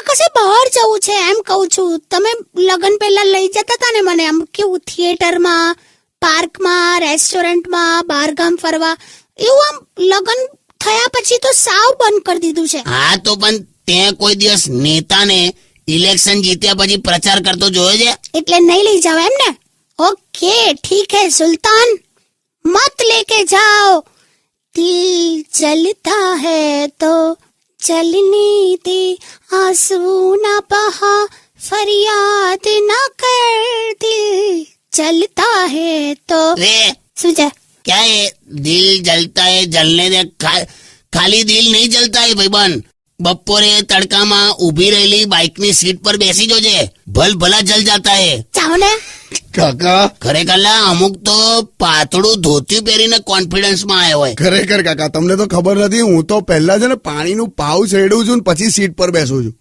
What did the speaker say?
કશે બહાર જવું છે એમ કહું છું. તમે લગન પહેલા લઈ જતા હતા ને મને, આમ કેવું થિયેટરમાં, પાર્કમાં, રેસ્ટોરન્ટમાં, બહારગામ ફરવા, એવું આમ લગન થયા પછી તો સાવ બંધ કરી દીધું છે. હા તો પણ તે કોઈ દિવસ નેતાને ઇલેક્શન જીત્યા પછી પ્રચાર કરતો જોયો છે? એટલે નહીં લઈ જાવ એમ ને? ओके ठीक है सुल्तान, मत लेके जाओ. दिल जलता है तो जलने दे, आंसू ना बहा, फरियाद ना कर. दिल जलता है तो रे શું છે? क्या है दिल जलता है जलने दे? खाली दिल नहीं जलता है भाईबंध. બપોરે તડકામાં ઊભી રહેલી બાઇકની સીટ પર બેસી જોજે, ભલ ભલા જલ જાતા હે. જાઓ ને. કાકા ખરેખર અમુક તો પાતળું ધોતિયું પહેરીને કોન્ફિડન્સમાં આવ્યો હોય. ખરેખર કાકા તમને તો ખબર નથી, હું તો પહેલા છે ને પાણીનું પાઉચ રેડું છું ને પછી સીટ પર બેસું છું.